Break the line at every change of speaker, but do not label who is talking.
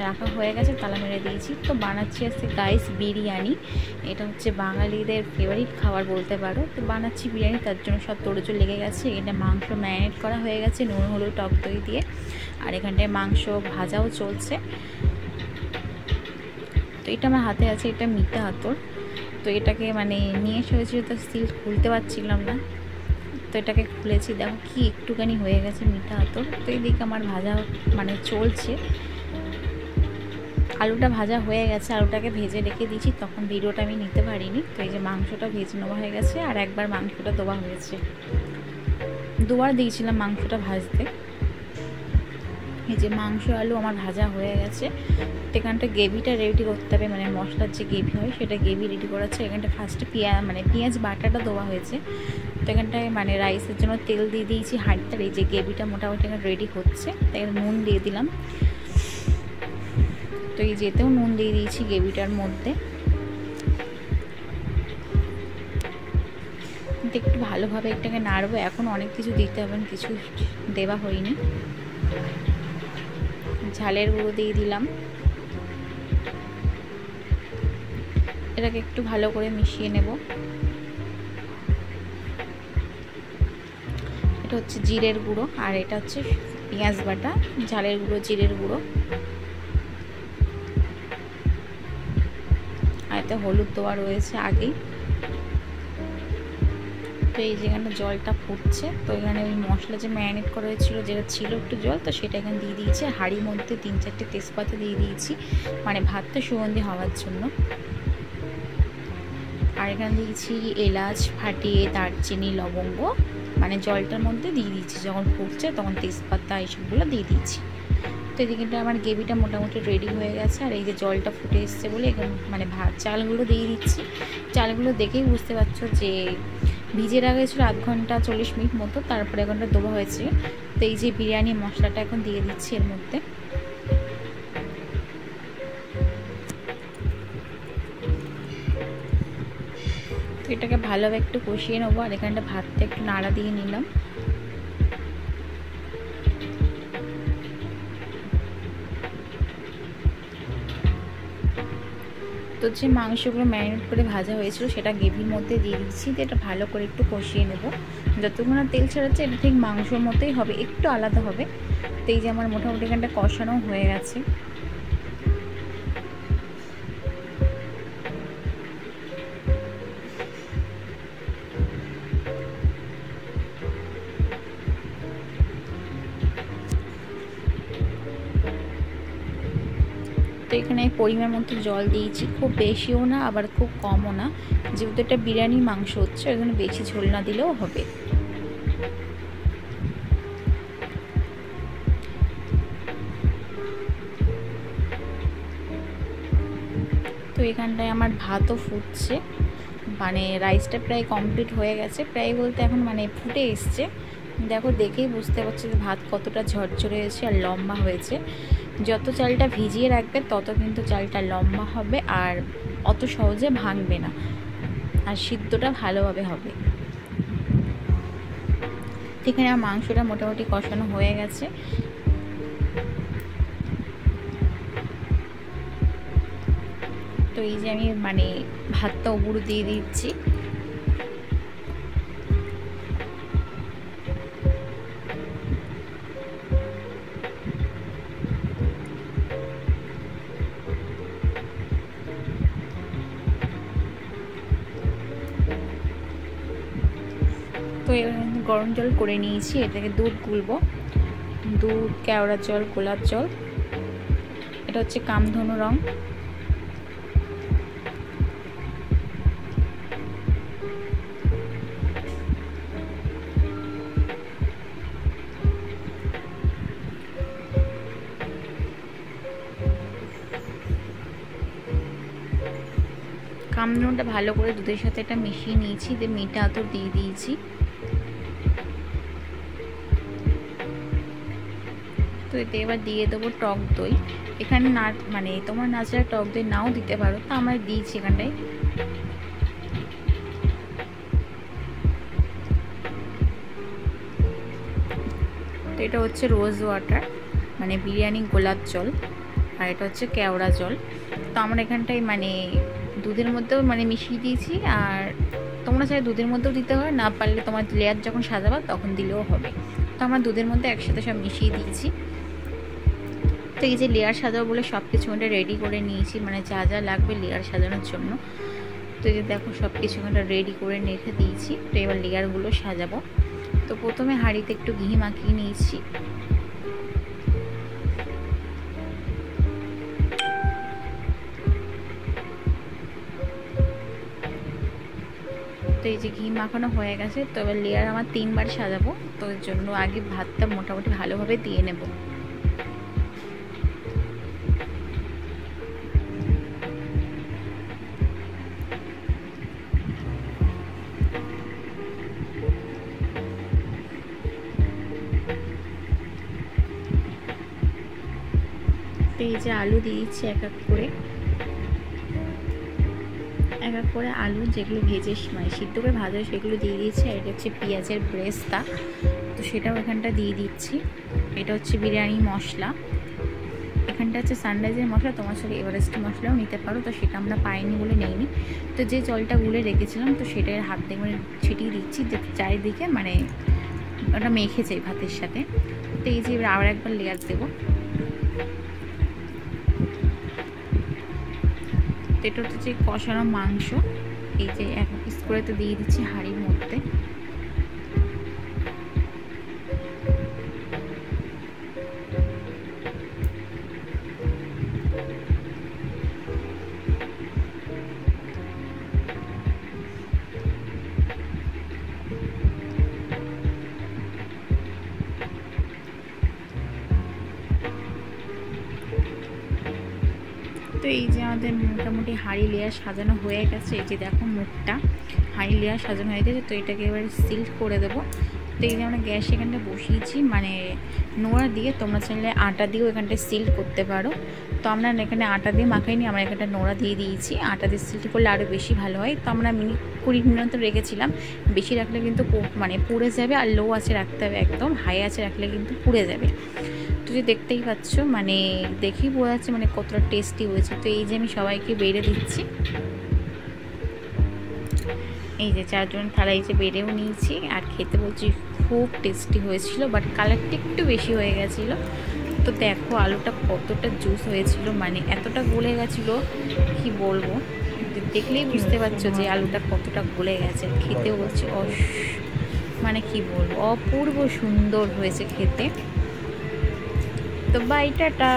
রাখা হয়ে গেছে, তালা মেরে দিয়েছি। তো বানাচ্ছি আজকে গাইস বিরিয়ানি। এটা হচ্ছে বাঙালিদের ফেভারিট খাবার বলতে পারো। তো বানাচ্ছি বিরিয়ানি, তার জন্য সব তোড়জোড় লেগে গেছে। এটা মাংস ম্যারিনেট করা হয়ে গেছে নুন হলুদ টক দই দিয়ে, আর এখানটায় মাংস ভাজাও চলছে। তো এটা আমার হাতে আছে, এটা মিটা হাতর। তো এটাকে মানে নিয়ে এসে হয়েছিল, তো স্টিল খুলতে পারছিলাম না, তো এটাকে খুলেছি। দেখো কি একটুখানি হয়ে গেছে মিঠা হাতর। তো এইদিকে আমার ভাজা মানে চলছে, আলুটা ভাজা হয়ে গেছে, আলুটাকে ভেজে রেখে দিয়েছি, তখন ভিডিওটা আমি নিতে পারিনি। তো এই যে মাংসটা ভেজে নেওয়া হয়ে গেছে, আর একবার মাংসটা দেওয়া হয়েছে, দুবার দিয়েছিলাম মাংসটা ভাজতে। এই যে মাংস আলু আমার ভাজা হয়ে গেছে। এখানটা গ্রেভিটা রেডি করতে হবে, মানে মশলার যে গ্রেভি হয় সেটা গ্রেভি রেডি করাচ্ছে। এখানটা ফার্স্টে পেঁয়াজ বাটাটা দেওয়া হয়েছে। তো এখানটায় মানে রাইসের জন্য তেল দিয়ে দিয়েছি হাঁড়িটার। এই যে গ্রেভিটা মোটামুটি এখানে রেডি হচ্ছে, তাই নুন দিয়ে দিলাম। তো এই যেতেও নুন দিয়ে দিয়েছি গ্রেভিটার মধ্যে। একটু ভালোভাবে একটাকে নাড়বো, এখন অনেক কিছু দিতে হবে, কিছু দেওয়া হয়নি। ঝালের গুঁড়ো দিয়ে দিলাম, এটাকে একটু ভালো করে মিশিয়ে নেব। এটা হচ্ছে জিরের গুঁড়ো, আর এটা হচ্ছে পেঁয়াজ বাটা, ঝালের গুঁড়ো, জিরের গুঁড়ো, আর এতে হলুদ দেওয়া রয়েছে আগেই। তো এই যেখানে জলটা ফুটছে, তো এখানে ওই মশলা যে ম্যারিনেট করা হয়েছিল, যেটা ছিল একটু জল, তো সেটা এখানে দিয়ে দিয়েছি। হাঁড়ির মধ্যে 3-4টে তেজপাতা দিয়ে দিয়েছি, মানে ভাতটা সুগন্ধি হওয়ার জন্য। আর এখানে দিয়েছি এলাচ ফাটিয়ে, দারচিনি, লবঙ্গ, মানে জলটার মধ্যে দিয়ে দিয়েছি। যখন ফুটছে তখন তেজপাতা এইসবগুলো দিয়ে দিয়েছি। তো এদিকে আমার গ্রেভিটা মোটামুটি রেডি হয়ে গেছে, আর এই যে জলটা ফুটে এসছে বলে এখানে মানে চালগুলো দিয়ে দিচ্ছি। চালগুলো দেখেই বুঝতে পারছো যে ভিজে রাখা হয়েছিল 1/2 ঘন্টা 40 মিনিট মতো, তারপরে এখনটা দেওয়া হয়েছে। তো এই যে বিরিয়ানি মশলাটা এখন দিয়ে দিচ্ছি এর মধ্যে। তো এটাকে ভালোভাবে একটু কষিয়ে নেবো, আর এখানটা ভাতটা একটু নাড়া দিয়ে নিলাম। তো যে মাংসগুলো ম্যারিনেট করে ভাজা হয়েছিল সেটা গ্রেভির মধ্যে দিয়ে দিচ্ছি। তো এটা ভালো করে একটু কষিয়ে নেব, যতক্ষণ না তেল ছাড়াচ্ছে। এটা ঠিক মাংসর মতোই হবে, একটু আলাদা হবে। তো এই যে আমার মোটামুটি এখানটা কষানো হয়ে গেছে। তো এখানে পরিমাণ মতো জল দিয়েছি, খুব বেশিও না আবার খুব কমও না, যেহেতু এটা বিরিয়ানি মাংস হচ্ছে এখানে বেশি ঝোল না দিলেও হবে। তো এখানটায় আমার ভাতও ফুটছে, মানে রাইসটা প্রায় কমপ্লিট হয়ে গেছে, প্রায় বলতে এখন মানে ফুটে এসছে। দেখো দেখেই বুঝতে পারছি যে ভাত কতটা ঝরঝরে হয়েছে আর লম্বা হয়েছে। যত চালটা ভিজিয়ে রাখবে তত কিন্তু চালটা লম্বা হবে আর অত সহজে ভাঙবে না, আর সিদ্ধটা ভালোভাবে হবে। এখানে আমার মাংসটা মোটামুটি কষানো হয়ে গেছে। তো এই যে আমি মানে ভাতটা উপরে দিয়ে দিচ্ছি। তো গরম জল করে নিয়েছি, এটাকে দুধ গুলবো, দুধ, কেওড়া জল, গোলাপ জল, এটা হচ্ছে কামধনু রং। কামধনুটা ভালো করে দুধের সাথে এটা মিশিয়ে নিয়েছি, দিয়ে মিঠা আতর দিয়ে দিয়েছি। তো এতে এবার দিয়ে দেবো টক দই। এখানে না মানে তোমার না চাইলে টক দই নাও দিতে পারো, তো আমরা দিয়েছি এখানটায়। তো এটা হচ্ছে রোজ ওয়াটার, মানে বিরিয়ানি গোলাপ জল। আর এটা হচ্ছে কেওড়া জল। তো আমরা এখানটায় মানে দুধের মধ্যেও মানে মিশিয়ে দিয়েছি, আর তোমরা চাই দুধের মধ্যেও দিতে হয়, না পারলে তোমার লেয়ার যখন সাজাবা তখন দিলেও হবে। তো আমরা দুধের মধ্যে একসাথে সব মিশিয়ে দিয়েছি। তো এই যে লেয়ার সাজাবো বলে সব কিছু আমরা রেডি করে নিয়েছি, মানে যা যা লাগবে লেয়ার সাজানোর জন্য। তো এই যে দেখো সব কিছু আমরা রেডি করে রেখে দিয়েছি। তো এবার লেয়ারগুলো সাজাবো। তো প্রথমে হাঁড়িতে একটু ঘি মাখিয়ে নিয়েছি। তো এই যে ঘি মাখানো হয়ে গেছে। তো এবার লেয়ার আমার 3 বার সাজাবো। তো এর জন্য আগে ভাতটা মোটামুটি ভালোভাবে দিয়ে নেব। তো এই যে আলু দিয়ে দিচ্ছি এক এক করে আলু যেগুলো ভেজে মানে সিদ্ধ করে ভাজা সেগুলো দিয়ে দিয়েছি। আর এটা হচ্ছে পেঁয়াজের ব্রেস্তা, তো সেটাও এখানটা দিয়ে দিচ্ছি। এটা হচ্ছে বিরিয়ানি মশলা, এখানটা হচ্ছে সানরাইজের মশলা, তোমার সাথে এভারেস্ট মশলাও নিতে পারো। তো সেটা আমরা পাইনি বলে নেইনি। তো যে জলটা গুলে রেখেছিলাম তো সেটার হাত দিয়ে মানে ছিটিয়ে দিচ্ছি, যে চারিদিকে মানে ওটা মেখে যাই ভাতের সাথে। তো এই যে আবার একবার লেয়ার দেবো। এটা হচ্ছে কষানো মাংস, এই যে এক পিস করে তো দিয়ে দিচ্ছি হাঁড়ির মধ্যে। তো এই যে আমাদের মোটামুটি হাঁড়ি লেয়ার সাজানো হয়ে গেছে। এই যে দেখো মুখটা হাঁড়ি লেয়ার সাজানো হয়ে গেছে। তো এটাকে এবার সিল করে দেবো। তো এই যে আমরা গ্যাস এখানটা বসিয়েছি মানে নোড়া দিয়ে, তোমরা চাইলে আটা দিয়েও এখানটায় সিল করতে পারো। তো আমরা এখানে আটা দিয়ে মাখাইনি, আমরা এখানটা নোড়া দিয়ে দিয়েছি। আটা দিয়ে সিল করলে আরও বেশি ভালো হয়। তো আমরা মিনিট 20 মিনিট রেখেছিলাম, বেশি রাখলে কিন্তু মানে পুড়ে যাবে। আর লো আছে রাখতে হবে, একদম হাই আছে রাখলে কিন্তু পুড়ে যাবে। তো যে দেখতেই পাচ্ছ মানে দেখেই বোঝা যাচ্ছে মানে কতটা টেস্টি হয়েছে। তো এই যে আমি সবাইকে বেড়ে দিচ্ছি, এই যে 4 জন থালা এই যে বেড়েও নিয়েছি। আর খেতে বলছি খুব টেস্টি হয়েছিল, বাট কালারটা একটু বেশি হয়ে গেছিলো। তো দেখো আলুটা কতটা জুস হয়েছিল, মানে এতটা গলে গেছিলো কি বলবো, দেখলেই বুঝতে পারছো যে আলুটা কতটা গলে গেছে। খেতেও বলছি মানে কি বলবো, অপূর্ব সুন্দর হয়েছে খেতে। তো বাই, টাটা।